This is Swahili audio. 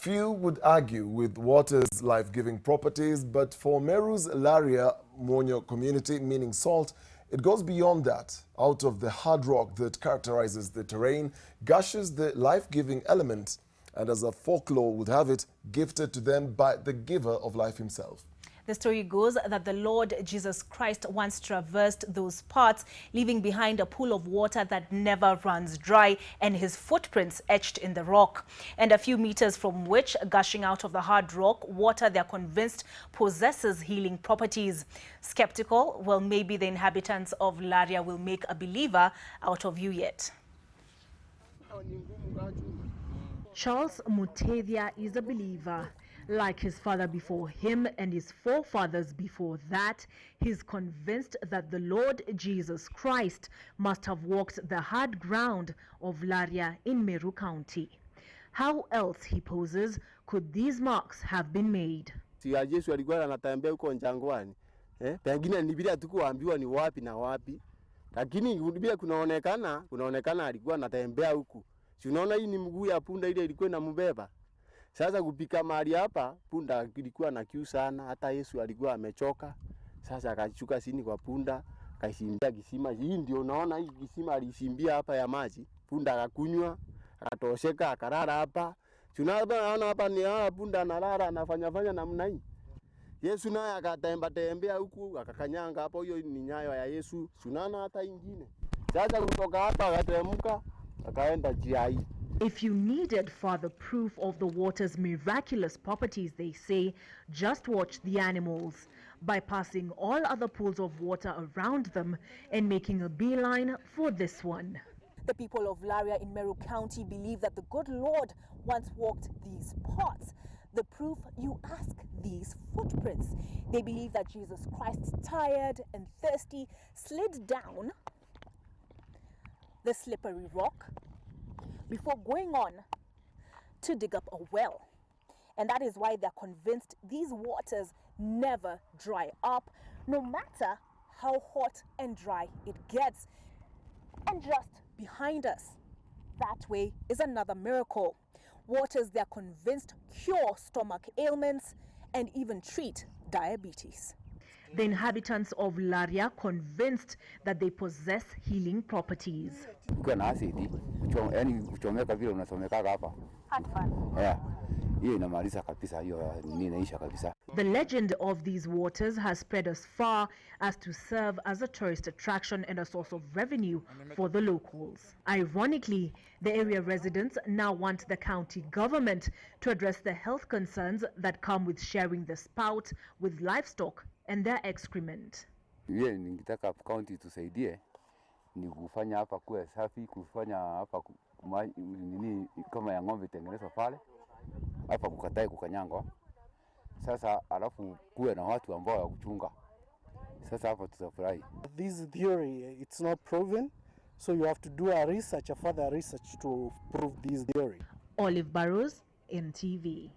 Few would argue with water's life-giving properties, but for Meru's Laria mwonyo community, meaning salt, it goes beyond that. Out of the hard rock that characterizes the terrain, gushes the life-giving element, and as a folklore would have it, gifted to them by the giver of life himself. The story goes that the Lord Jesus Christ once traversed those parts, leaving behind a pool of water that never runs dry and his footprints etched in the rock. And a few meters from which, gushing out of the hard rock, water they're convinced possesses healing properties. Skeptical? Well, maybe the inhabitants of Laria will make a believer out of you yet. Charles Mutethia is a believer. Like his father before him and his forefathers before that, he's convinced that the Lord Jesus Christ must have walked the hard ground of Laria in Meru County. How else, he poses, could these marks have been made? Si ya Yesu alikuwa anatembea huko jangwani. Pengine ni bila tukuambiwa ni wapi na wapi. Lakini bila kunaonekana alikuwa anatembea huku. Si unaona hii ni mguu ya punda ile ilikuwa inambeba. Sasa kupika mahali hapa, punda ilikuwa na kiu sana, hata Yesu alikuwa amechoka. Sasa akachuka chini kwa punda, akasimbia kisima. Hii ndio unaona hii kisima alisimbia hapa ya maji. Punda akakunywa, akatosheka, akarara hapa. Tunaona hapa ni punda analala anafanya namna hii. Yesu naye akatembea huku, akakanyanga hapo, hiyo ni nyayo ya Yesu. Tunaona hata ingine. Sasa kutoka hapa akateremka, akaenda njia hii. If you needed further proof of the water's miraculous properties, they say, just watch the animals, bypassing all other pools of water around them and making a beeline for this one. The people of Laria in Meru County believe that the good Lord once walked these parts. The proof, you ask, these footprints. They believe that Jesus Christ, tired and thirsty, slid down the slippery rock before going on to dig up a well. And that is why they're convinced these waters never dry up, no matter how hot and dry it gets. And just behind us, that way, is another miracle. Waters they're convinced cure stomach ailments and even treat diabetes. The inhabitants of Laria convinced that they possess healing properties. The legend of these waters has spread as far as to serve as a tourist attraction and a source of revenue for the locals. Ironically, the area residents now want the county government to address the health concerns that come with sharing the spout with livestock and their excrement. Ningetaka county tusaidie ni kufanya hapa kuwe safi, kufanya hapa nini kama ya ng'ombe tengenezwa pale hapa kukatai kukanyangwa. Sasa alafu kuwe na watu ambao wa kuchunga. Sasa hapa tutafurahi. This theory, it's not proven, so you have to do a further research to prove this theory. Olive Barrows, NTV.